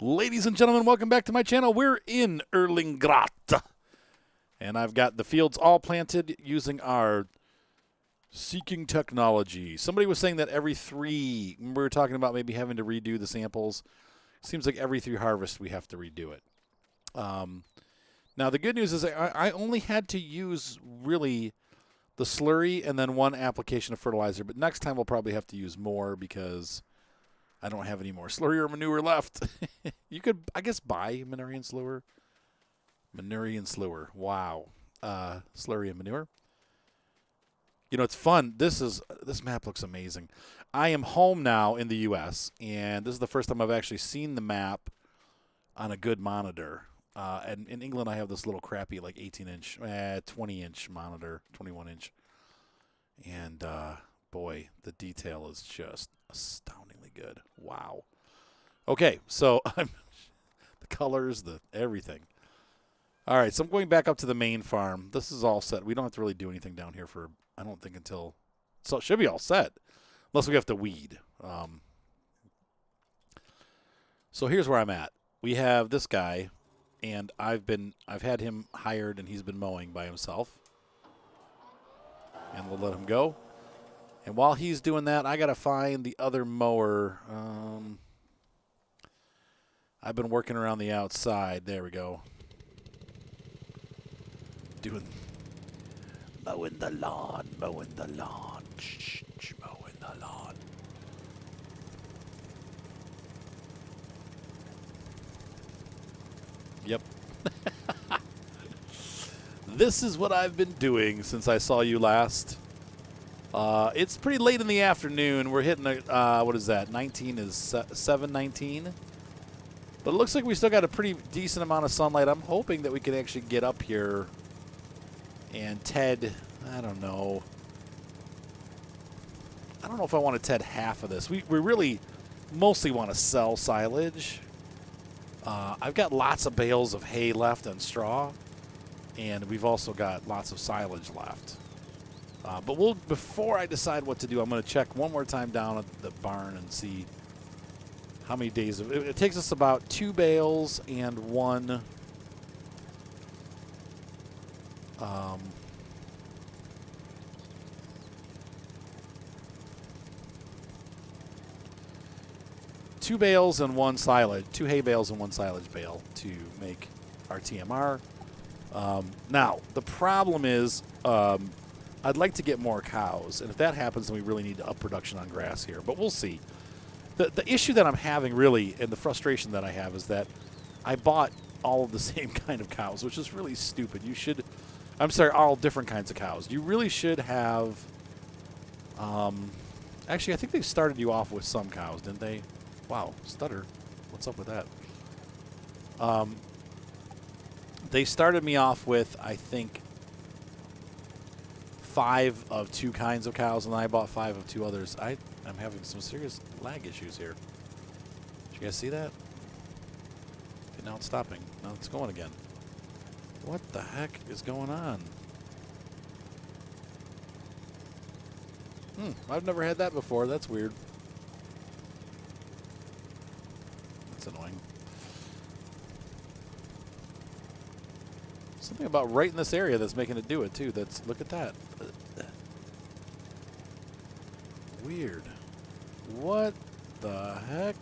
Ladies and gentlemen, welcome back to my channel. We're in Erlingrat. And I've got the fields all planted using our seeking technology. Somebody was saying that every three, we were talking about maybe having to redo the samples. Seems like every three harvests we have to redo it. Now, the good news is I only had to use really the slurry and then one application of fertilizer. But next time we'll probably have to use more because I don't have any more slurry or manure left. You could, I guess, buy Manure and Slur. Manure and Slur. Wow. Slurry and manure. You know, it's fun. This map looks amazing. I am home now in the U.S., and this is the first time I've actually seen the map on a good monitor. And in England, I have this little crappy, like 18-inch, 20-inch monitor, 21-inch. And, boy, the detail is just astoundingly good. Wow. Okay, so the colors, the everything. All right, so I'm going back up to the main farm. This is all set. We don't have to really do anything down here for, I don't think, until, so it should be all set, unless we have to weed. So here's where I'm at. We have this guy, and I've had him hired, and he's been mowing by himself. And we'll let him go. And while he's doing that, I got to find the other mower. I've been working around the outside. There we go. Mowing the lawn, mowing the lawn, mowing the lawn. Yep. This is what I've been doing since I saw you last. It's pretty late in the afternoon. We're hitting what is that? 19 is 7:19. But it looks like we still got a pretty decent amount of sunlight. I'm hoping that we can actually get up here. And Ted, I don't know. I don't know if I want to Ted half of this. We really mostly want to sell silage. I've got lots of bales of hay left and straw. And we've also got lots of silage left. But before I decide what to do, I'm going to check one more time down at the barn and see how many days. It takes us about 2 bales and one. 2 bales and one silage, 2 hay bales and one silage bale to make our TMR. Now, the problem is I'd like to get more cows, and if that happens, then we really need to up production on grass here, but we'll see. The issue that I'm having really, and the frustration that I have, is that I bought all of the same kind of cows, which is really stupid. You should, I'm sorry, all different kinds of cows. You really should have, actually, I think they started you off with some cows, didn't they? Wow, stutter. What's up with that? They started me off with, I think, 5 of 2 kinds of cows, and then I bought 5 of 2 others. I'm having some serious lag issues here. Did you guys see that? Okay, now it's stopping. Now it's going again. What the heck is going on? I've never had that before. That's weird. That's annoying. Something about right in this area that's making it do it, too. Look at that. Weird. What the heck?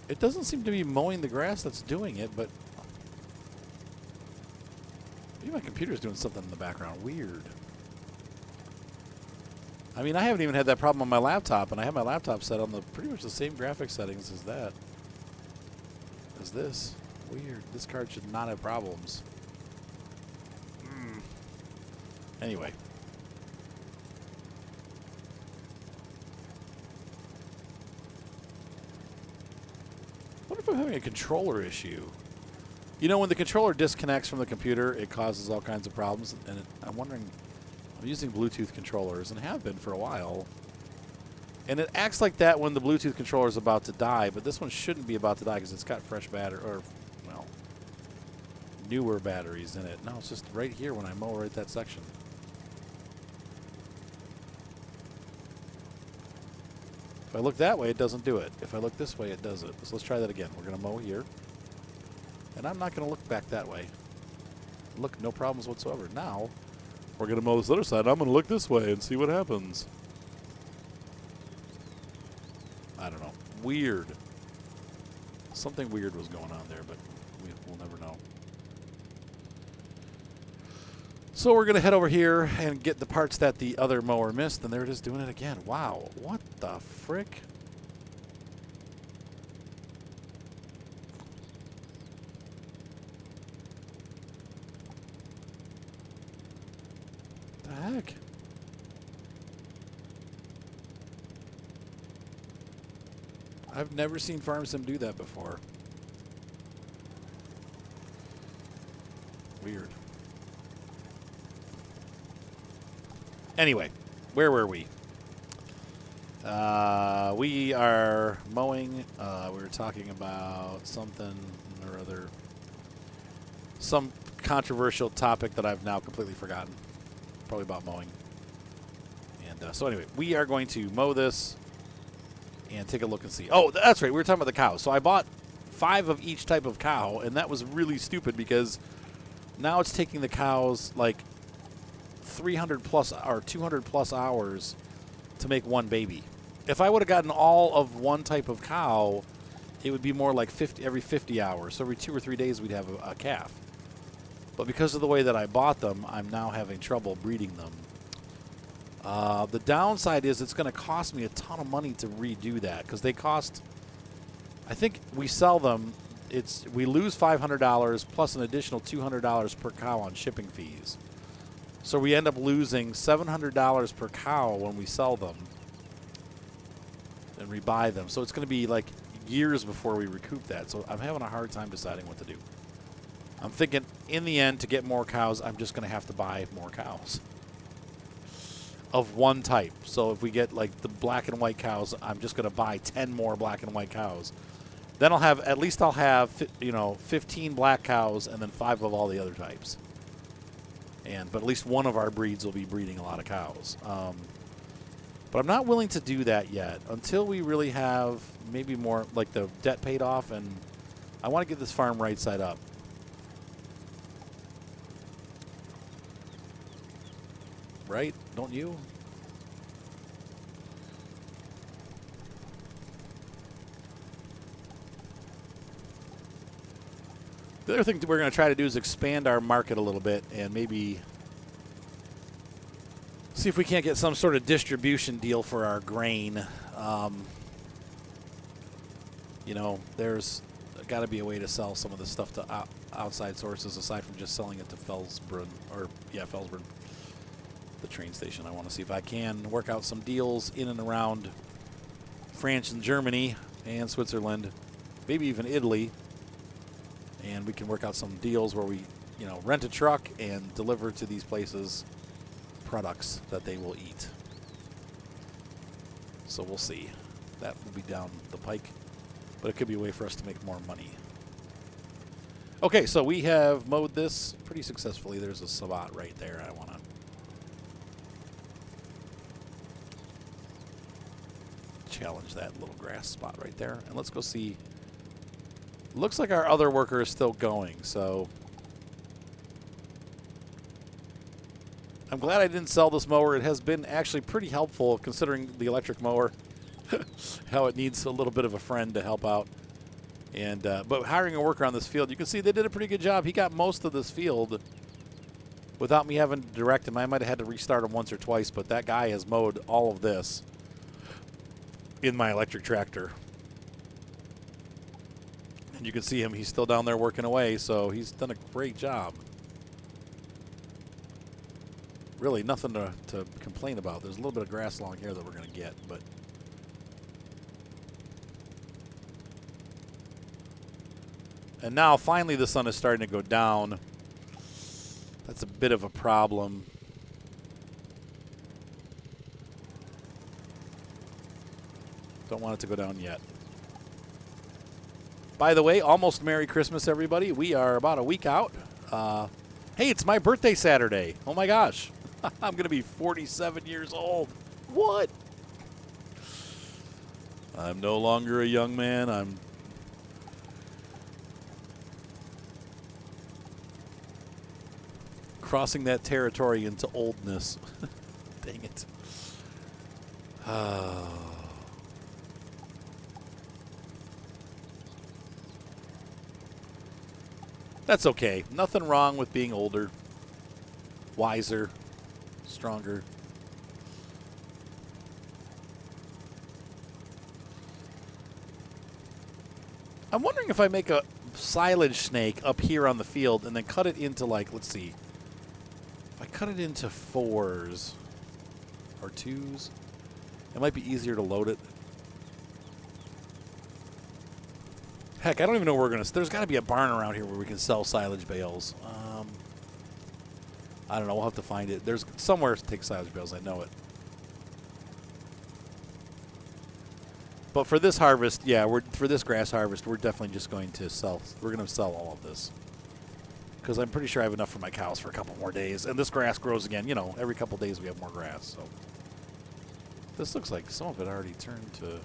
It doesn't seem to be mowing the grass that's doing it, but maybe my computer's doing something in the background. Weird. I mean, I haven't even had that problem on my laptop, and I have my laptop set on pretty much the same graphics settings as that. As this. Weird. This card should not have problems. Anyway. I wonder if I'm having a controller issue. You know, when the controller disconnects from the computer, it causes all kinds of problems. And I'm wondering, I'm using Bluetooth controllers and have been for a while. And it acts like that when the Bluetooth controller is about to die, but this one shouldn't be about to die because it's got fresh battery, or, well, newer batteries in it. No, it's just right here when I mow right that section. If I look that way, it doesn't do it. If I look this way, it does it. So let's try that again. We're going to mow here. And I'm not going to look back that way. Look, no problems whatsoever. Now, we're going to mow this other side. I'm going to look this way and see what happens. I don't know. Weird. Something weird was going on there, but we'll never know. So we're going to head over here and get the parts that the other mower missed, and there it is doing it again. Wow. What the frick? The heck? I've never seen FarmSim do that before. Weird. Anyway, where were we? We are mowing. We were talking about something or other. Some controversial topic that I've now completely forgotten. Probably about mowing. And so anyway, we are going to mow this and take a look and see. Oh, that's right. We were talking about the cows. So I bought 5 of each type of cow, and that was really stupid because now it's taking the cows like 300 plus or 200 plus hours to make one baby. If I would have gotten all of one type of cow, it would be more like 50 every 50 hours. So every 2 or 3 days we'd have a calf. But because of the way that I bought them, I'm now having trouble breeding them. The downside is it's going to cost me a ton of money to redo that because they cost, I think we sell them, we lose $500 plus an additional $200 per cow on shipping fees. So we end up losing $700 per cow when we sell them and rebuy them. So it's going to be like years before we recoup that. So I'm having a hard time deciding what to do. I'm thinking in the end, to get more cows, I'm just going to have to buy more cows of one type. So if we get like the black and white cows, I'm just going to buy 10 more black and white cows. Then I'll have, at least I'll have, 15 black cows and then 5 of all the other types. But at least one of our breeds will be breeding a lot of cows. But I'm not willing to do that yet until we really have maybe more, like the debt paid off, and I want to get this farm right side up. Right? Don't you? The other thing that we're going to try to do is expand our market a little bit and maybe see if we can't get some sort of distribution deal for our grain. There's got to be a way to sell some of this stuff to outside sources aside from just selling it to Felsbrunn, the train station. I want to see if I can work out some deals in and around France and Germany and Switzerland, maybe even Italy. And we can work out some deals where we, rent a truck and deliver to these places products that they will eat. So we'll see. That will be down the pike, but it could be a way for us to make more money. Okay, so we have mowed this pretty successfully. There's a spot right there I want to challenge that little grass spot right there. And let's go see. Looks like our other worker is still going, so I'm glad I didn't sell this mower. It has been actually pretty helpful considering the electric mower, how it needs a little bit of a friend to help out. And but hiring a worker on this field, you can see they did a pretty good job. He got most of this field without me having to direct him. I might have had to restart him once or twice, but that guy has mowed all of this in my electric tractor. And you can see him, he's still down there working away, so he's done a great job. Really nothing to complain about. There's a little bit of grass along here that we're going to get, but and now finally the sun is starting to go down. That's a bit of a problem. Don't want it to go down yet. By the way, almost Merry Christmas, everybody. We are about a week out. Hey, it's my birthday Saturday. Oh, my gosh. I'm going to be 47 years old. What? I'm no longer a young man. I'm crossing that territory into oldness. Dang it. That's okay. Nothing wrong with being older, wiser, stronger. I'm wondering if I make a silage snake up here on the field and then cut it into, like, let's see. If I cut it into 4s or 2s, it might be easier to load it. Heck, I don't even know where we're going to... There's got to be a barn around here where we can sell silage bales. I don't know. We'll have to find it. There's somewhere to take silage bales. I know it. But for this harvest, yeah, for this grass harvest, we're definitely just going to sell. We're going to sell all of this. Because I'm pretty sure I have enough for my cows for a couple more days. And this grass grows again. You know, every couple days we have more grass. So this looks like some of it already turned to...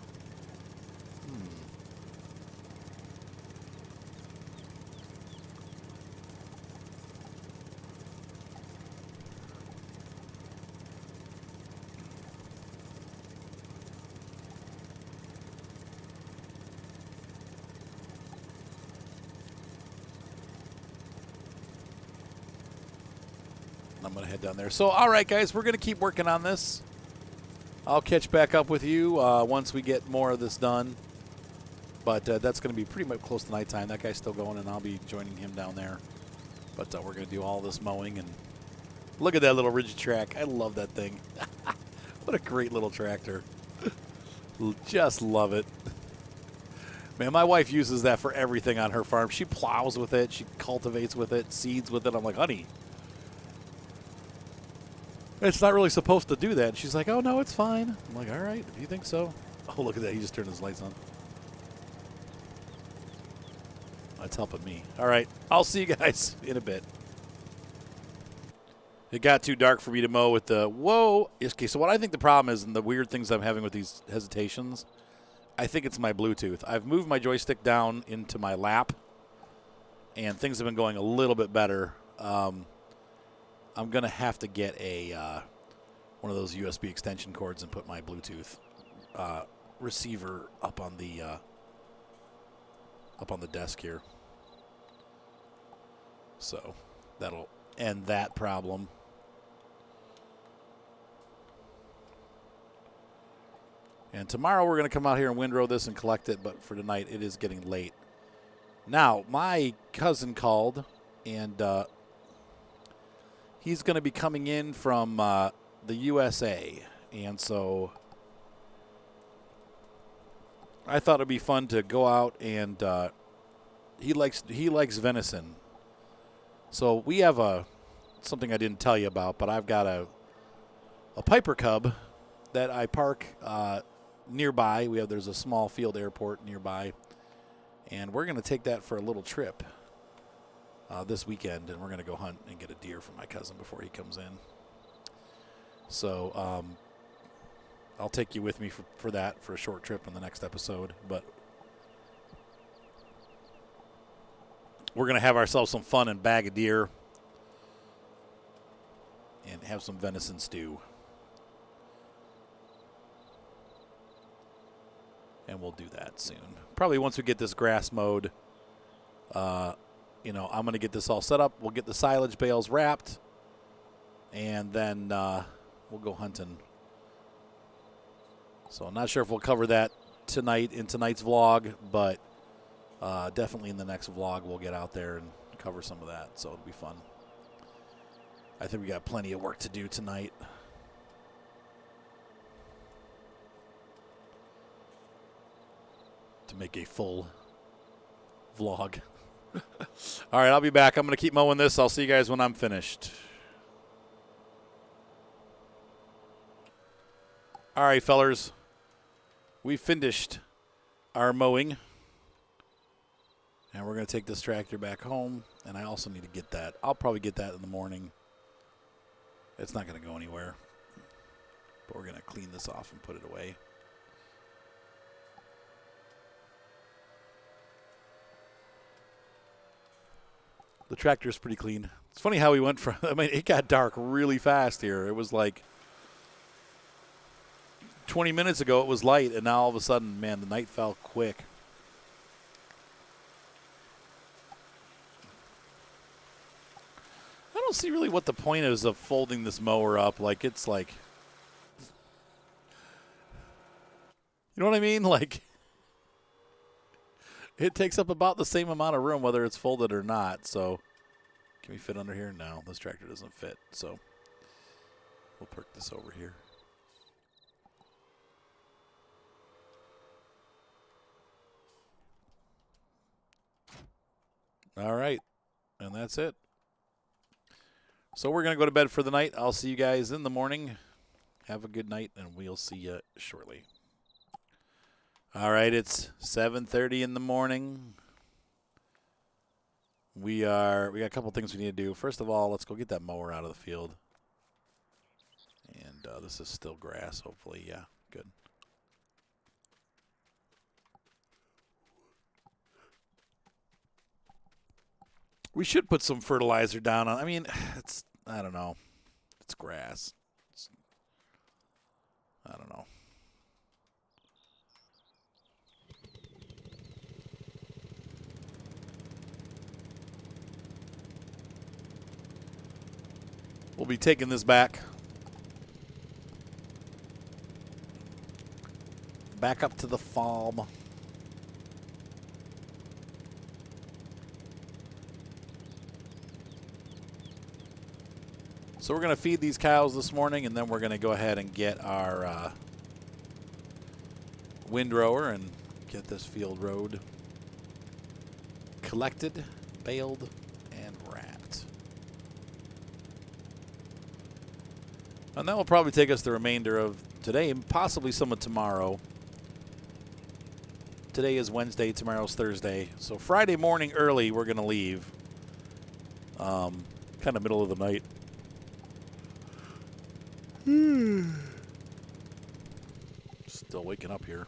I'm going to head down there. So, all right, guys, we're going to keep working on this. I'll catch back up with you once we get more of this done. But that's going to be pretty much close to nighttime. That guy's still going, and I'll be joining him down there. But we're going to do all this mowing. And look at that little rigid track. I love that thing. What a great little tractor. Just love it. Man, my wife uses that for everything on her farm. She plows with it. She cultivates with it, seeds with it. I'm like, honey, it's not really supposed to do that. And she's like, oh, no, it's fine. I'm like, all right, if you think so. Oh, look at that. He just turned his lights on. That's helping me. All right, I'll see you guys in a bit. It got too dark for me to mow with the, whoa. Okay, so what I think the problem is, and the weird things I'm having with these hesitations, I think it's my Bluetooth. I've moved my joystick down into my lap, and things have been going a little bit better. I'm going to have to get one of those USB extension cords and put my Bluetooth receiver up on the desk here. So that'll end that problem. And tomorrow we're going to come out here and windrow this and collect it, but for tonight it is getting late. Now, my cousin called, and he's going to be coming in from the USA, and so I thought it'd be fun to go out, and he likes venison. So we have something I didn't tell you about, but I've got a Piper Cub that I park nearby. There's a small field airport nearby, and we're going to take that for a little trip this weekend, and we're going to go hunt and get a deer for my cousin before he comes in. So I'll take you with me for that, for a short trip in the next episode. But we're going to have ourselves some fun and bag a deer and have some venison stew. And we'll do that soon. Probably once we get this grass mowed, I'm going to get this all set up. We'll get the silage bales wrapped, and then we'll go hunting. So I'm not sure if we'll cover that tonight in tonight's vlog, but definitely in the next vlog we'll get out there and cover some of that. So it'll be fun. I think we got plenty of work to do tonight. To make a full vlog. All right, I'll be back. I'm going to keep mowing this. I'll see you guys when I'm finished. All right, fellers. We finished our mowing. And we're going to take this tractor back home. And I also need to get that. I'll probably get that in the morning. It's not going to go anywhere. But we're going to clean this off and put it away. The tractor's pretty clean. It's funny how we went from, I mean, it got dark really fast here. It was like 20 minutes ago it was light, and now all of a sudden, man, the night fell quick. I don't see really what the point is of folding this mower up. Like, it's like, you know what I mean? Like, it takes up about the same amount of room whether it's folded or not. So, can we fit under here? No, this tractor doesn't fit. So, we'll park this over here. All right, and that's it. So we're going to go to bed for the night. I'll see you guys in the morning. Have a good night, and we'll see you shortly. All right, it's 7:30 in the morning. We got a couple things we need to do. First of all, let's go get that mower out of the field. And this is still grass, hopefully. Yeah, good. We should put some fertilizer down on. I mean, I don't know. It's grass. I don't know. We'll be taking this back up to the farm. So we're going to feed these cows this morning, and then we're going to go ahead and get our windrower and get this field road collected, baled, and wrapped. And that will probably take us the remainder of today and possibly some of tomorrow. Today is Wednesday, tomorrow's Thursday. So Friday morning early, we're going to leave. Kind of middle of the night. Still waking up here.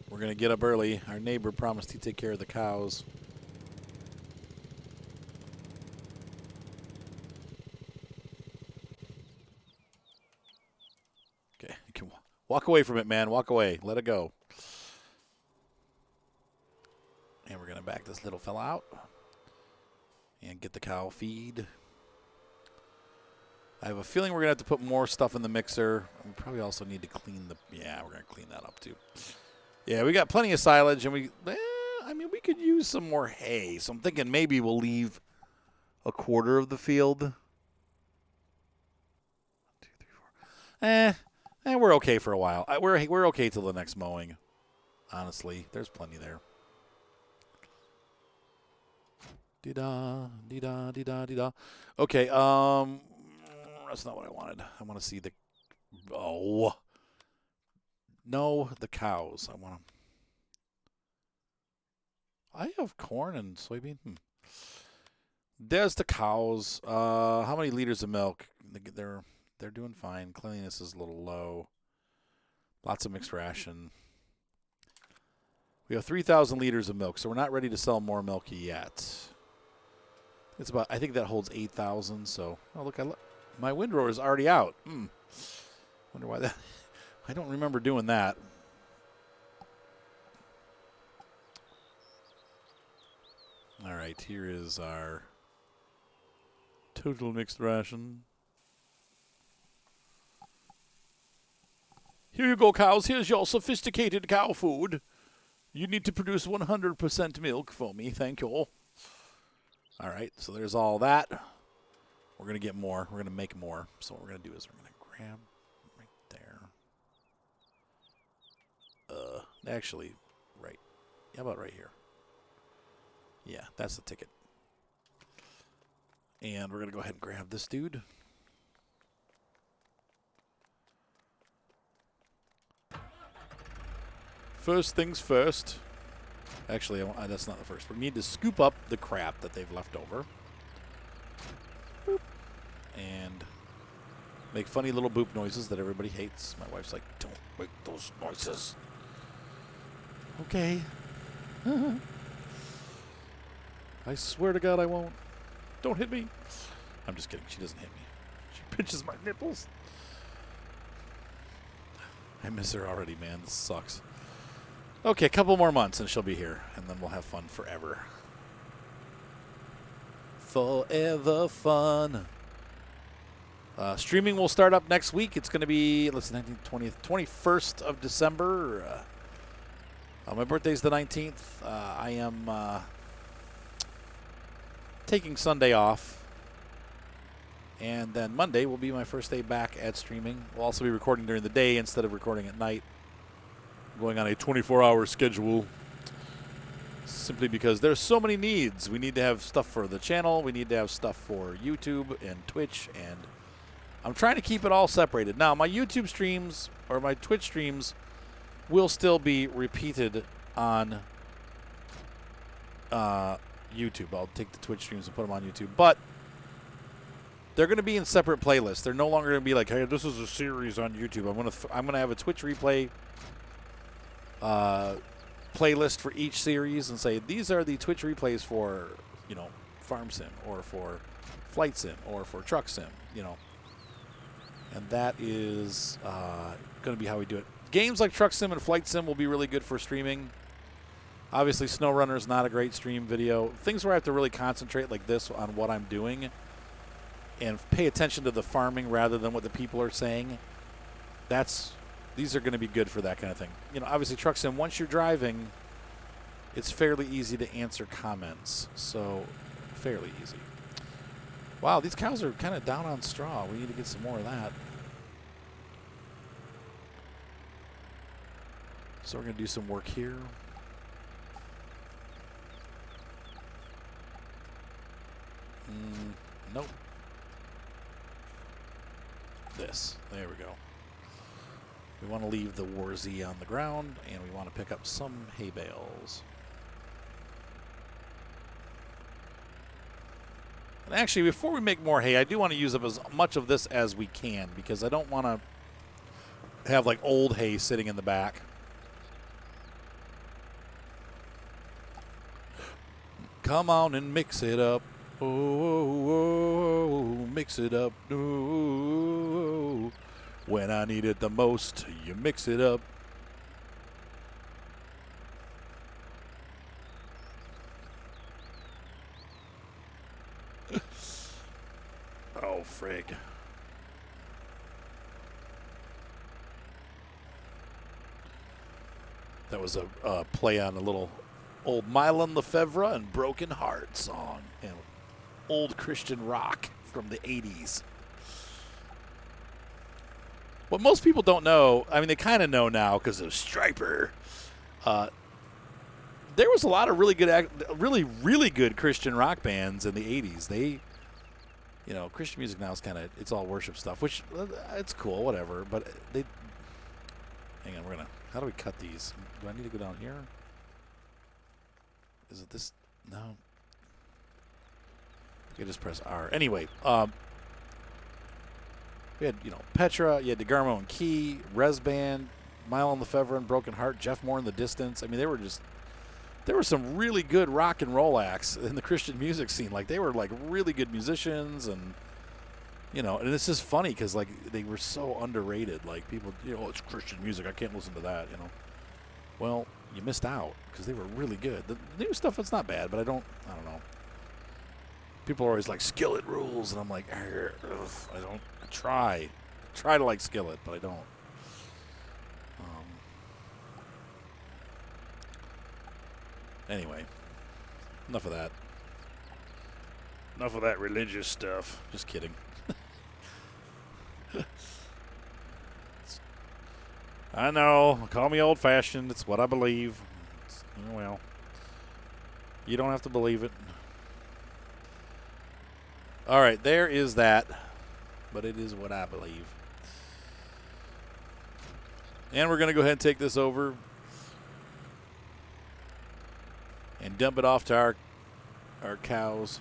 We're going to get up early. Our neighbor promised to take care of the cows. Okay, you can walk away from it, man. Walk away. Let it go. And we're going to back this little fella out and get the cow feed. I have a feeling we're going to have to put more stuff in the mixer. We probably also need to clean the... Yeah, we're going to clean that up too. Yeah, we got plenty of silage, and I mean, we could use some more hay. So I'm thinking maybe we'll leave a quarter of the field. 1, 2, 3, 4. We're okay for a while. We're okay till the next mowing. Honestly, there's plenty there. Dee-da, dee-da, dee-da, dee-da. Okay, that's not what I wanted. I want to see the... Oh. No, the cows. I have corn and soybean. There's the cows. How many liters of milk? They're doing fine. Cleanliness is a little low. Lots of mixed ration. We have 3,000 liters of milk, so we're not ready to sell more milk yet. It's about. I think that holds 8,000. So, oh look, my windrower is already out. Wonder why that. I don't remember doing that. All right, here is our total mixed ration. Here you go, cows. Here's your sophisticated cow food. You need to produce 100% milk for me. Thank you. All right, so there's all that. We're going to get more. We're going to make more. So what we're going to do is we're going to grab right there. Actually, right. How about right here? Yeah, that's the ticket. And we're going to go ahead and grab this dude. First things first. Actually, that's not the first. We need to scoop up the crap that they've left over. Boop. And make funny little boop noises that everybody hates. My wife's like, don't make those noises. Okay. I swear to God I won't. Don't hit me. I'm just kidding. She doesn't hit me. She pinches my nipples. I miss her already, man. This sucks. Okay, a couple more months and she'll be here, and then we'll have fun forever. Forever fun. Streaming will start up next week. It's going to be, let's see, 19th, 20th, 21st of December. My birthday's the 19th. I am taking Sunday off. And then Monday will be my first day back at streaming. We'll also be recording during the day instead of recording at night. I'm going on a 24-hour schedule simply because there's so many needs. We need to have stuff for the channel. We need to have stuff for YouTube and Twitch. And I'm trying to keep it all separated. Now, my YouTube streams or my Twitch streams will still be repeated on YouTube. I'll take the Twitch streams and put them on YouTube. But they're going to be in separate playlists. They're no longer going to be like, hey, this is a series on YouTube. I'm going to have a Twitch replay playlist for each series and say these are the Twitch replays for, you know, Farm Sim or for Flight Sim or for Truck Sim, you know. And that is going to be how we do it. Games like Truck Sim and Flight Sim will be really good for streaming. Obviously, SnowRunner is not a great stream video. Things where I have to really concentrate like this on what I'm doing and pay attention to the farming rather than what the people are saying. These are going to be good for that kind of thing. You know, obviously Truck Sim, once you're driving, it's fairly easy to answer comments. So, fairly easy. Wow, these cows are kind of down on straw. We need to get some more of that. So we're going to do some work here. Nope. There we go. We want to leave the Warzy on the ground, and we want to pick up some hay bales. And actually, before we make more hay, I do want to use up as much of this as we can, because I don't want to have like old hay sitting in the back. Come on and mix it up. Oh, oh, oh, mix it up. Oh, when I need it the most, you mix it up. Oh, frig. That was a play on a little old Mylon Lefevre and Broken Heart song. You know, old Christian rock from the 80s. What most people don't know, I mean, they kind of know now because of Stryper. There was a lot of really good, really good Christian rock bands in the 80s. They, you know, Christian music now is kind of, it's all worship stuff, which it's cool, whatever. But they, hang on, how do we cut these? Do I need to go down here? Is it this? No. You just press R. Anyway, we had, you know, Petra, you had DeGarmo and Key, Resband, Mylon Lefevre and Broken Heart, Jeff Moore in the Distance. I mean, there were some really good rock and roll acts in the Christian music scene. Like, they were like really good musicians, and you know, and it's just funny because like they were so underrated. Like, people, you know, it's Christian music, I can't listen to that, you know. Well, you missed out because they were really good. The new stuff, it's not bad, but I don't know. People are always like, Skillet rules, and I'm like, I don't try to like Skillet, but I don't. Anyway, enough of that. Enough of that religious stuff. Just kidding. I know. Call me old-fashioned. It's what I believe. Well, you don't have to believe it. All right, there is that. But it is what I believe. And we're going to go ahead and take this over. and dump it off to our cows.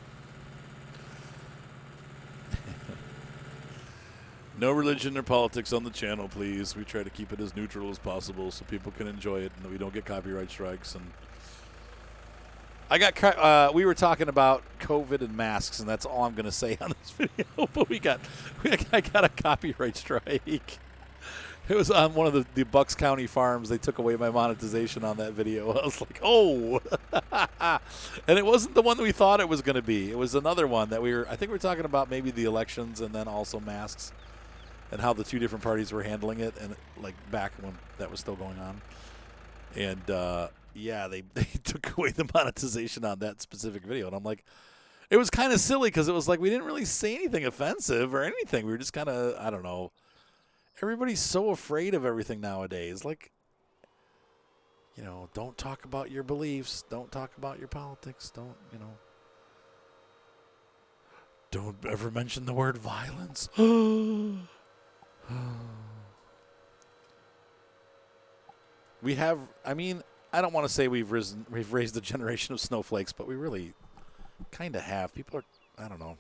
No religion or politics on the channel, please. We try to keep it as neutral as possible so people can enjoy it and that we don't get copyright strikes. And we were talking about COVID and masks, and that's all I'm going to say on this video. But I got a copyright strike. It was on one of the Bucks County farms. They took away my monetization on that video. I was like, oh. And it wasn't the one that we thought it was going to be. It was another one that I think we were talking about maybe the elections and then also masks and how the two different parties were handling it, and like back when that was still going on. And, yeah, they took away the monetization on that specific video. And I'm like, it was kind of silly because it was like we didn't really say anything offensive or anything. We were just kind of, I don't know. Everybody's so afraid of everything nowadays. Like, you know, don't talk about your beliefs. Don't talk about your politics. Don't, you know. Don't ever mention the word violence. We have, I mean, I don't want to say we've raised a generation of snowflakes, but we really kind of have. People are, I don't know.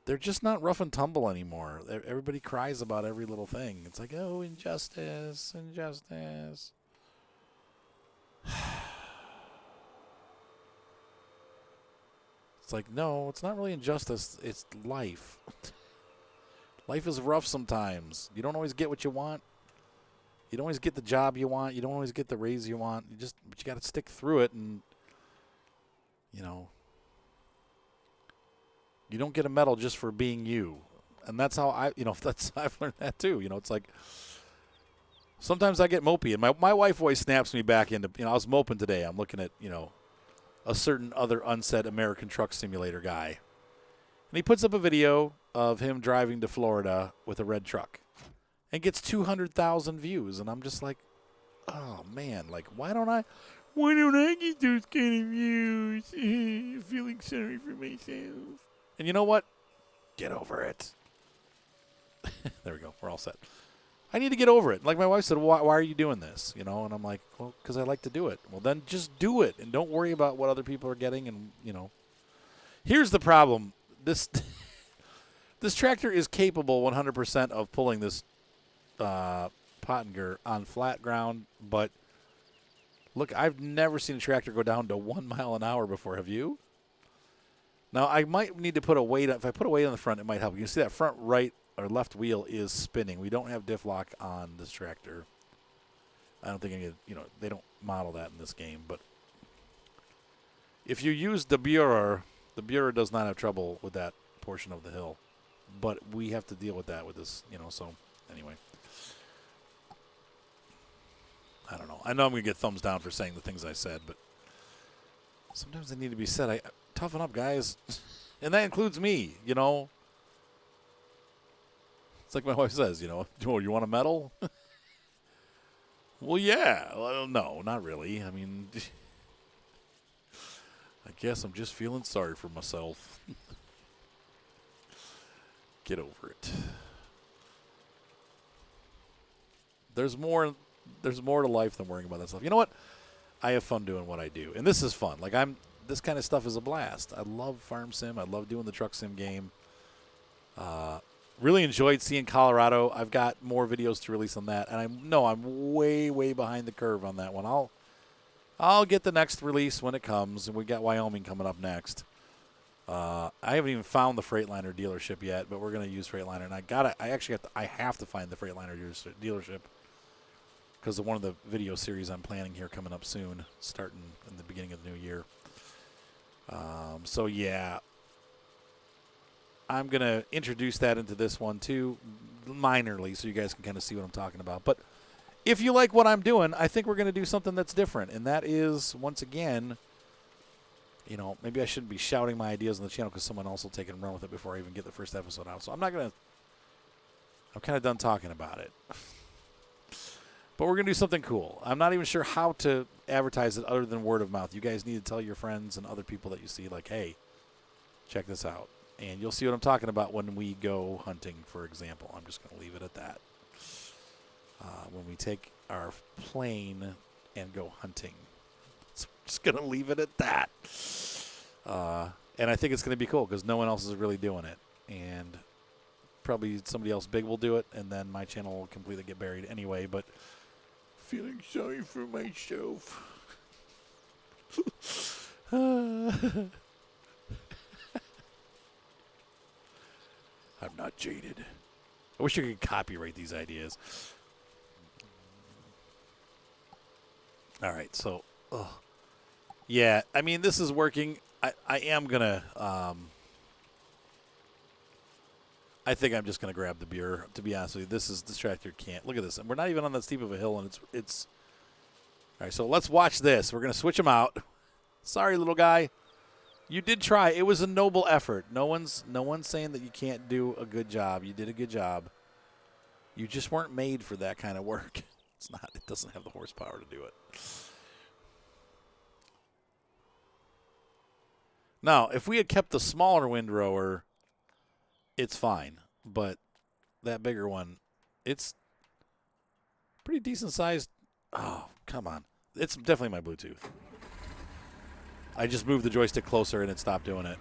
They're just not rough and tumble anymore. Everybody cries about every little thing. It's like, oh, injustice, injustice. It's like, no, it's not really injustice. It's life. Life is rough sometimes. You don't always get what you want. You don't always get the job you want. You don't always get the raise you want. But you got to stick through it, and you know, you don't get a medal just for being you. And that's how I've learned that too. You know, it's like sometimes I get mopey, and my wife always snaps me back into, I was moping today. I'm looking at, a certain other unsaid American Truck Simulator guy. And he puts up a video of him driving to Florida with a red truck and gets 200,000 views. And I'm just like, oh, man, like, why don't I get those kind of views? Feeling sorry for myself. And you know what? Get over it. There we go. We're all set. I need to get over it. Like my wife said, why are you doing this? And I'm like, well, because I like to do it. Well, then just do it and don't worry about what other people are getting. And, here's the problem. This tractor is capable 100% of pulling this Pottinger on flat ground. But, look, I've never seen a tractor go down to 1 mile an hour before. Have you? Now, I might need to put a weight. If I put a weight on the front, it might help. You can see that front right or left wheel is spinning. We don't have diff lock on this tractor. I don't think they don't model that in this game. But if you use the Burer does not have trouble with that portion of the hill. But we have to deal with that with this, so anyway. I don't know. I know I'm going to get thumbs down for saying the things I said, but sometimes they need to be said. Toughen up, guys. And that includes me, It's like my wife says, you want a medal? Well, yeah. Well, no, not really. I mean, I guess I'm just feeling sorry for myself. Get over it. There's more to life than worrying about that stuff. You know what? I have fun doing what I do. And this is fun. Like this kind of stuff is a blast. I love Farm Sim. I love doing the Truck Sim game. Really enjoyed seeing Colorado. I've got more videos to release on that, and I know I'm way, way behind the curve on that one. I'll get the next release when it comes, and we got Wyoming coming up next. I haven't even found the Freightliner dealership yet, but we're gonna use Freightliner, and I have to find the Freightliner dealership because of one of the video series I'm planning here coming up soon, starting in the beginning of the new year. So yeah. I'm going to introduce that into this one, too, minorly, so you guys can kind of see what I'm talking about. But if you like what I'm doing, I think we're going to do something that's different. And that is, once again, maybe I shouldn't be shouting my ideas on the channel because someone else will take it and run with it before I even get the first episode out. So I'm kind of done talking about it. But we're going to do something cool. I'm not even sure how to advertise it other than word of mouth. You guys need to tell your friends and other people that you see, like, hey, check this out. And you'll see what I'm talking about when we go hunting, for example. I'm just going to leave it at that. When we take our plane and go hunting. So I'm just going to leave it at that. And I think it's going to be cool because no one else is really doing it. And probably somebody else big will do it, and then my channel will completely get buried anyway. But feeling sorry for myself. I'm not jaded. I wish you could copyright these ideas. All right, so, yeah, I mean, this is working. I am going to, I think I'm just going to grab the beer, to be honest with you. This tractor can't. Look at this. And we're not even on that steep of a hill, and it's all right, so let's watch this. We're going to switch him out. Sorry, little guy. You did try. It was a noble effort. No one's saying that you can't do a good job. You did a good job. You just weren't made for that kind of work. It's not. It doesn't have the horsepower to do it. Now, if we had kept the smaller windrower, it's fine. But that bigger one, it's pretty decent sized. Oh, come on. It's definitely my Bluetooth. I just moved the joystick closer and it stopped doing it.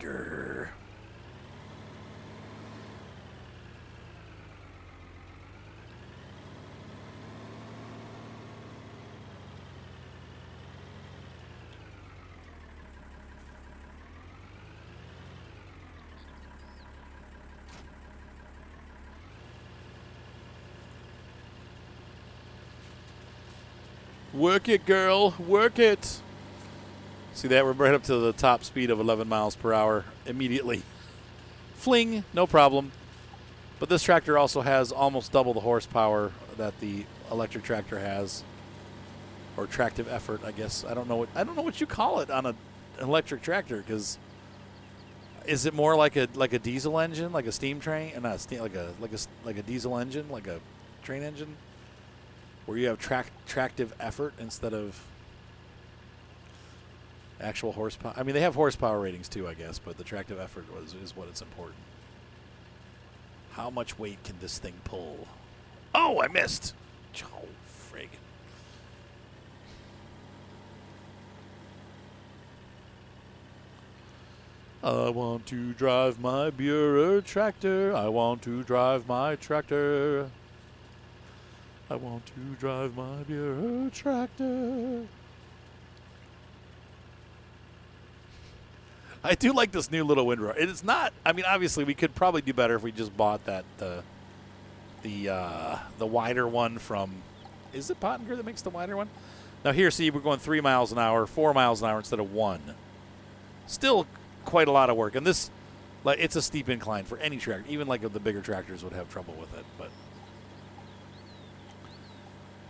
Grr. Work it, girl. Work it. See that? We're right up to the top speed of 11 miles per hour immediately. Fling, no problem. But this tractor also has almost double the horsepower that the electric tractor has, or tractive effort, I guess. I don't know what you call it on an electric tractor, because is it more like a diesel engine, like a steam train, and not steam, like a diesel engine, like a train engine, where you have tractive effort instead of actual horsepower? I mean, they have horsepower ratings too, I guess, but the tractive effort is what it's important. How much weight can this thing pull? Oh, I missed. Oh, frig. I want to drive my Bureau tractor. I want to drive my tractor. I want to drive my Bureau tractor. I do like this new little windrower. It is not. I mean, obviously, we could probably do better if we just bought that the wider one from. Is it Pottinger that makes the wider one? Now here, see, we're going 3 miles an hour, 4 miles an hour instead of 1. Still quite a lot of work, and this, like, it's a steep incline for any tractor. Even like the bigger tractors would have trouble with it. But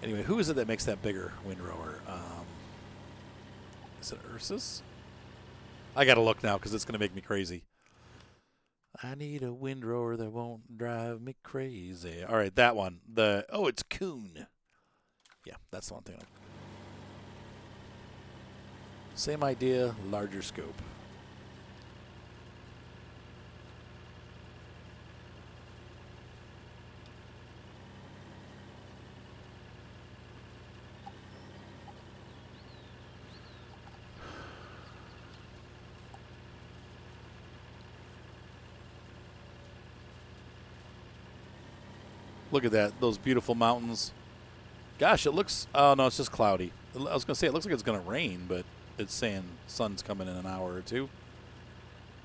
anyway, who is it that makes that bigger windrower? Is it Ursus? I got to look now because it's going to make me crazy. I need a windrower that won't drive me crazy. All right, that one. It's Kuhn. Yeah, that's the one thing. Same idea, larger scope. Look at that, those beautiful mountains. Gosh, it looks, oh no, it's just cloudy. I was going to say, it looks like it's going to rain, but it's saying sun's coming in an hour or two.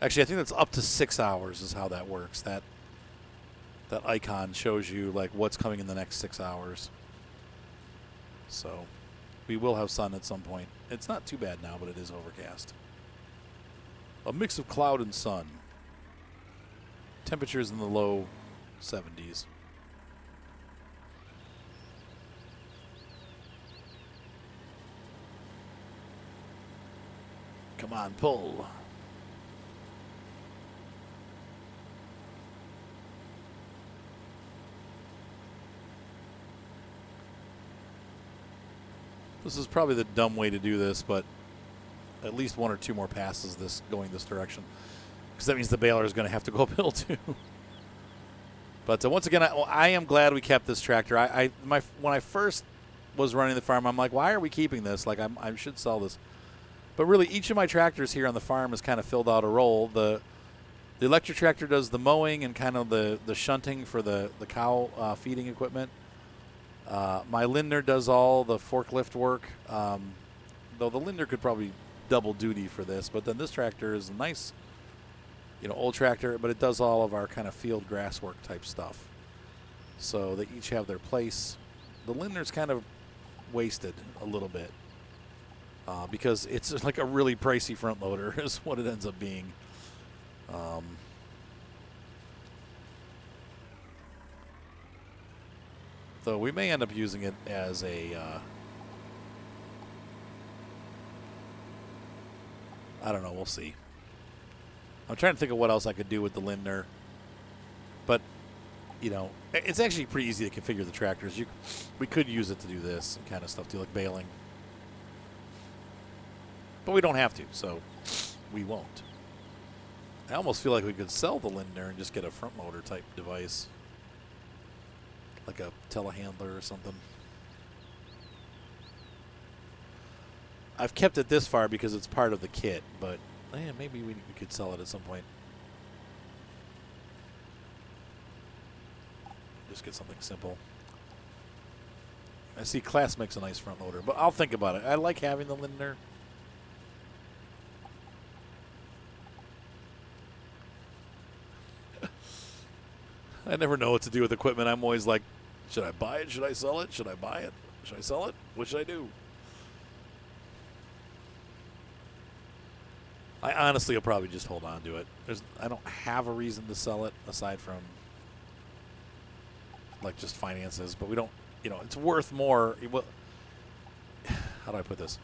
Actually, I think that's up to 6 hours is how that works. That icon shows you like what's coming in the next 6 hours. So we will have sun at some point. It's not too bad now, but it is overcast. A mix of cloud and sun. Temperatures in the low 70s. Come on, pull. This is probably the dumb way to do this, but at least 1 or 2 more passes going this direction, because that means the baler is going to have to go uphill too. But once again, I am glad we kept this tractor. When I first was running the farm, I'm like, why are we keeping this? Like, I should sell this. But really, each of my tractors here on the farm has kind of filled out a role. The electric tractor does the mowing and kind of the shunting for the cow feeding equipment. My Lindner does all the forklift work, though the Lindner could probably double duty for this. But then this tractor is a nice, old tractor, but it does all of our kind of field grass work type stuff. So they each have their place. The Lindner's kind of wasted a little bit because it's like a really pricey front loader is what it ends up being. So we may end up using it as a I don't know, we'll see. I'm trying to think of what else I could do with the Lindner, but it's actually pretty easy to configure the tractors. We could use it to do this kind of stuff too, like baling, but we don't have to, so we won't. I almost feel like we could sell the Lindner and just get a front motor type device, like a telehandler or something. I've kept it this far because it's part of the kit, but maybe we could sell it at some point. Just get something simple. I see Class makes a nice front loader, but I'll think about it. I like having the Lindner. I never know what to do with equipment. I'm always like, should I buy it? Should I sell it? Should I buy it? Should I sell it? What should I do? I honestly will probably just hold on to it. I don't have a reason to sell it aside from like just finances, but we don't, it's worth more. How do I put this?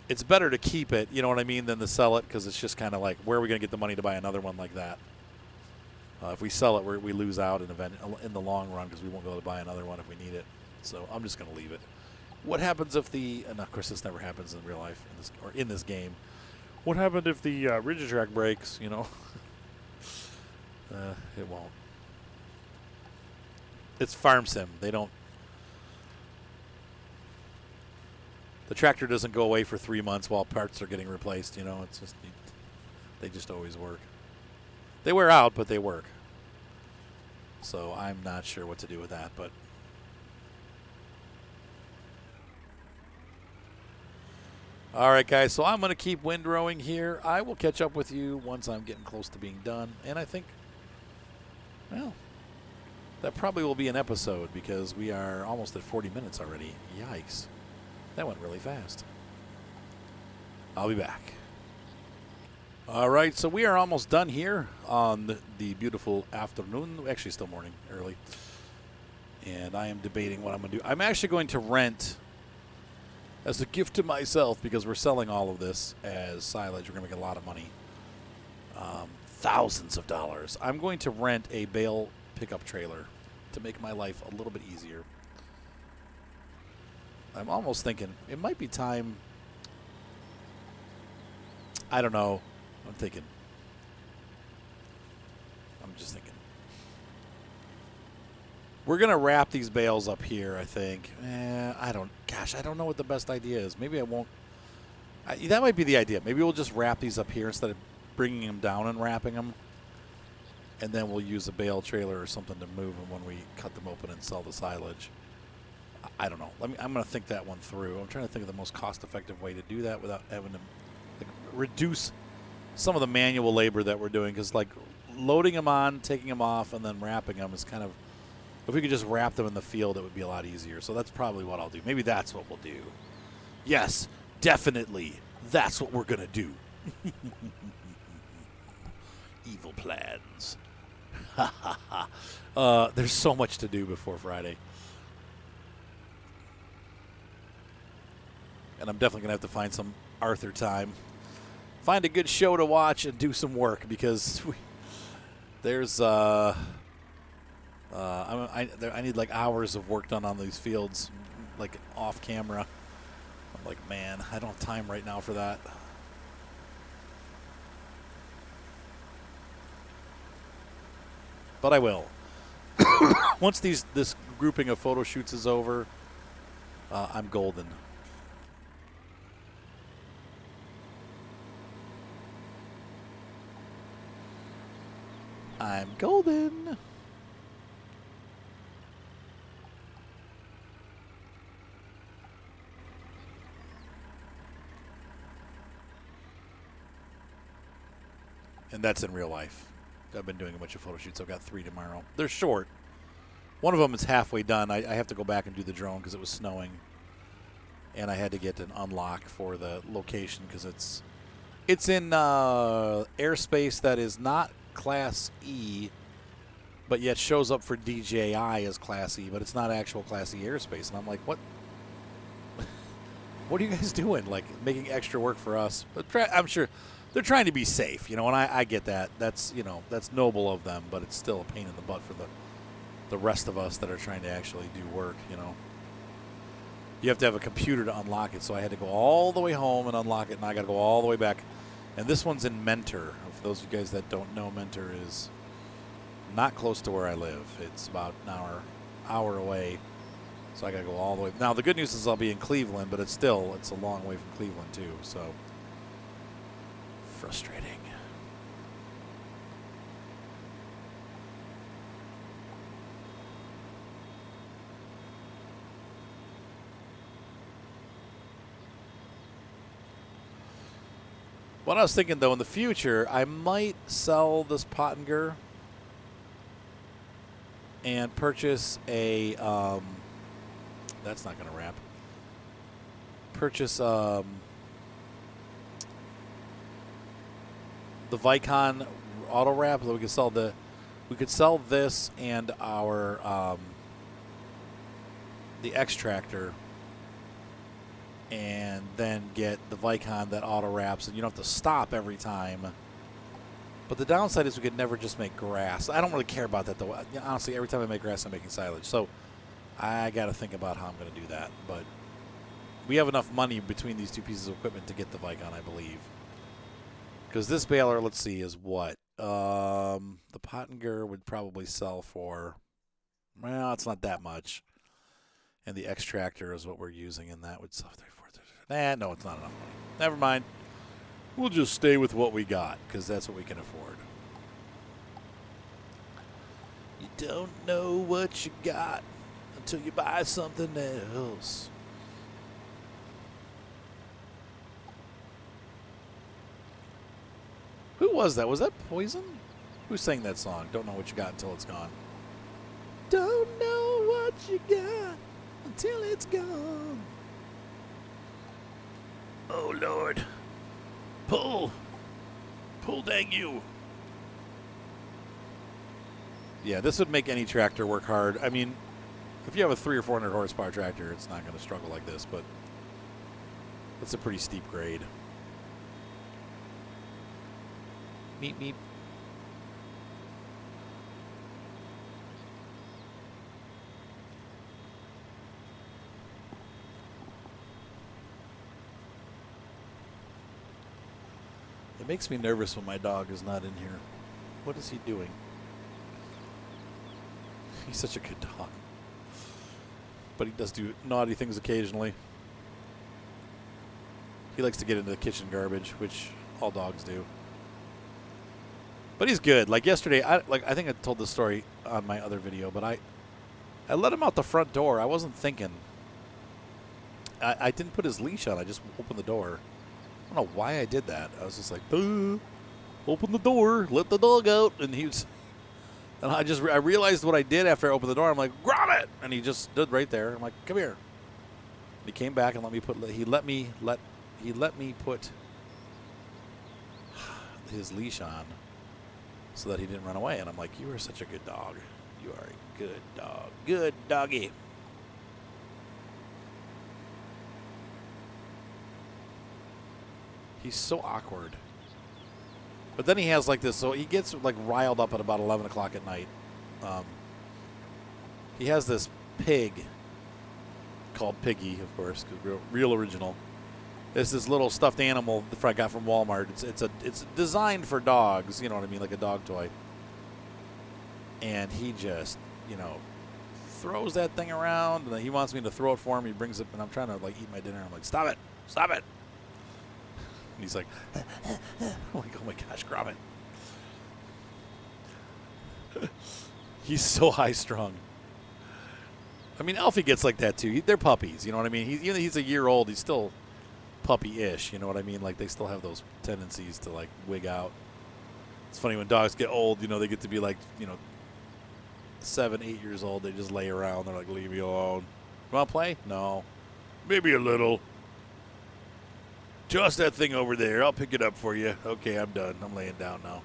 It's better to keep it, you know what I mean, than to sell it, because it's just kind of like, where are we going to get the money to buy another one like that? If we sell it, we lose out in the long run because we won't be able to buy another one if we need it. So I'm just going to leave it. What happens if and of course this never happens in real life in this game. What happened if the rigid track breaks? It won't. It's farm sim. The tractor doesn't go away for 3 months while parts are getting replaced. It's just they just always work. They wear out, but they work. So I'm not sure what to do with that, but all right, guys, so I'm going to keep windrowing here. I will catch up with you once I'm getting close to being done. And I think, well, that probably will be an episode because we are almost at 40 minutes already. Yikes. That went really fast. I'll be back. All right, so we are almost done here on the beautiful afternoon. Actually, still morning, early. And I am debating what I'm going to do. I'm actually going to rent, as a gift to myself, because we're selling all of this as silage. We're going to make a lot of money. Thousands of dollars. I'm going to rent a bale pickup trailer to make my life a little bit easier. I'm almost thinking it might be time. I don't know. I'm just thinking. We're going to wrap these bales up here, I think. I don't know what the best idea is. Maybe I won't. That might be the idea. Maybe we'll just wrap these up here instead of bringing them down and wrapping them. And then we'll use a bale trailer or something to move them when we cut them open and sell the silage. I don't know. I'm going to think that one through. I'm trying to think of the most cost-effective way to do that without having to reduce some of the manual labor that we're doing. Because, loading them on, taking them off, and then wrapping them is kind of, if we could just wrap them in the field, it would be a lot easier. So that's probably what I'll do. Maybe that's what we'll do. Yes, definitely. That's what we're going to do. Evil plans. There's so much to do before Friday. And I'm definitely going to have to find some Arthur time. Find a good show to watch and do some work because there's I need hours of work done on these fields, off camera. I'm like, man, I don't have time right now for that. But I will. Once this grouping of photo shoots is over, I'm golden. I'm golden. And that's in real life. I've been doing a bunch of photo shoots. I've got 3 tomorrow. They're short. One of them is halfway done. I have to go back and do the drone because it was snowing. And I had to get an unlock for the location because it's in airspace that is not Class E, but yet shows up for DJI as Class E, but it's not actual Class E airspace. And I'm like, what? What are you guys doing? Like, making extra work for us? But I'm sure they're trying to be safe, you know, and I get that. That's, you know, that's noble of them, but it's still a pain in the butt for the rest of us that are trying to actually do work, you know. You have to have a computer to unlock it, so I had to go all the way home and unlock it, and I got to go all the way back. And this one's in Mentor. For those of you guys that don't know, Mentor is not close to where I live. It's about an hour away, so I got to go all the way. Now, the good news is I'll be in Cleveland, but it's a long way from Cleveland, too, so frustrating. What I was thinking, though, in the future, I might sell this Pottinger and purchase a, that's not going to wrap, purchase the Vicon auto wrap, so we could sell this and our, the X-Tractor, and then get the Vicon that auto wraps, and you don't have to stop every time. But the downside is we could never just make grass. I don't really care about that, though. Honestly, every time I make grass, I'm making silage. So I got to think about how I'm going to do that. But we have enough money between these 2 pieces of equipment to get the Vicon, I believe. Because this baler, let's see, is what? The Pottinger would probably sell for, well, it's not that much. And the X-Tractor is what we're using, and that would sell for 3, 4, 30. No, it's not enough money. Never mind. We'll just stay with what we got, because that's what we can afford. You don't know what you got until you buy something else. Who was that? Was that Poison? Who sang that song? Don't know what you got until it's gone. Don't know what you got until it's gone. Oh, Lord. Pull, dang you. Yeah, this would make any tractor work hard. I mean, if you have a 300 or 400 horsepower tractor, it's not going to struggle like this, but it's a pretty steep grade. Meep, meep. It makes me nervous when my dog is not in here. What is he doing? He's such a good dog. But he does do naughty things occasionally. He likes to get into the kitchen garbage, which all dogs do. But he's good. Like yesterday, I think I told this story on my other video, but I let him out the front door. I wasn't thinking. I didn't put his leash on. I just opened the door. I don't know why I did that. I was just like, open the door, let the dog out. And I realized what I did after I opened the door. I'm like, grab it. And he just stood right there. I'm like, come here. And he came back and he let me put his leash on so that he didn't run away. And I'm like, you are such a good dog. You are a good dog. Good doggy. He's so awkward. But then he has like this, so he gets like riled up at about 11 o'clock at night. He has this pig called Piggy, of course, because real original. It's this little stuffed animal that I got from Walmart. It's designed for dogs, you know what I mean, like a dog toy. And he just, throws that thing around, and he wants me to throw it for him. He brings it, and I'm trying to like eat my dinner. I'm like, stop it, stop it. And he's like, I'm like, oh my gosh, Gromit. He's so high strung. I mean, Alfie gets like that too. They're puppies, you know what I mean? He's a year old. He's still puppy-ish, you know what I mean? Like they still have those tendencies to like wig out. It's funny when dogs get old, you know, they get to be like, you know, 7, 8 years old. They just lay around. They're like, leave me alone. You want to play? No. Maybe a little. Toss that thing over there. I'll pick it up for you. Okay, I'm done. I'm laying down now.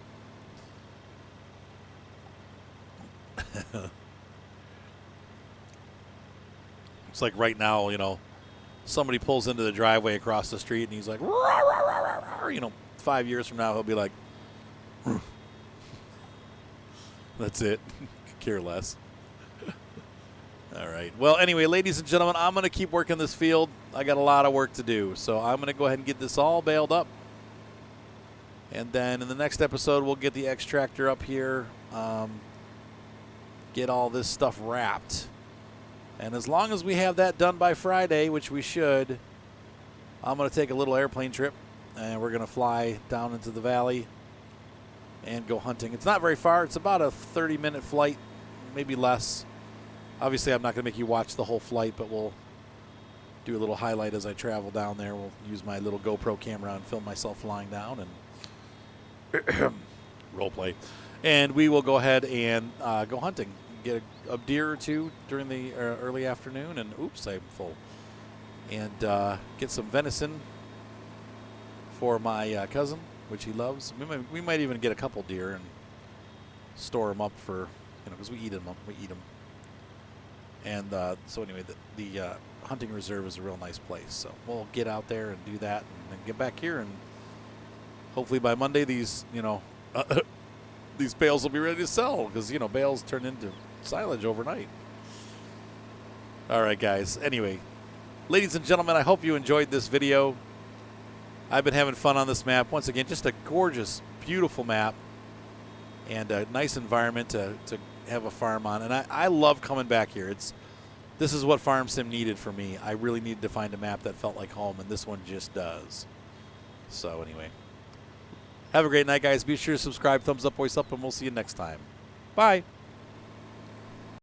It's like right now, you know, somebody pulls into the driveway across the street and he's like, "Rah, rah, rah, rah, rah." You know, 5 years from now he'll be like, "Rah." That's it. Could care less. All right. Well, anyway, ladies and gentlemen, I'm going to keep working this field. I got a lot of work to do, so I'm going to go ahead and get this all baled up. And then in the next episode, we'll get the X-Tractor up here, get all this stuff wrapped. And as long as we have that done by Friday, which we should, I'm going to take a little airplane trip, and we're going to fly down into the valley and go hunting. It's not very far. It's about a 30-minute flight, maybe less. Obviously, I'm not going to make you watch the whole flight, but we'll do a little highlight as I travel down there. We'll use my little GoPro camera and film myself flying down and role play. And we will go ahead and go hunting. Get a deer or two during the early afternoon, and oops, I'm full. And get some venison for my cousin, which he loves. We might even get a couple deer and store them up for, you know, because we eat them. And so anyway, the hunting reserve is a real nice place. So we'll get out there and do that, and then get back here, and hopefully by Monday these, you know, these bales will be ready to sell, because, you know, bales turn into silage overnight. All right, guys. Anyway, ladies and gentlemen, I hope you enjoyed this video. I've been having fun on this map. Once again, just a gorgeous, beautiful map, and a nice environment to have a farm on. And I love coming back here. This is what Farm Sim needed for me. I really needed to find a map that felt like home, and this one just does. So anyway, have a great night, guys. Be sure to subscribe, thumbs up, voice up, and we'll see you next time. Bye.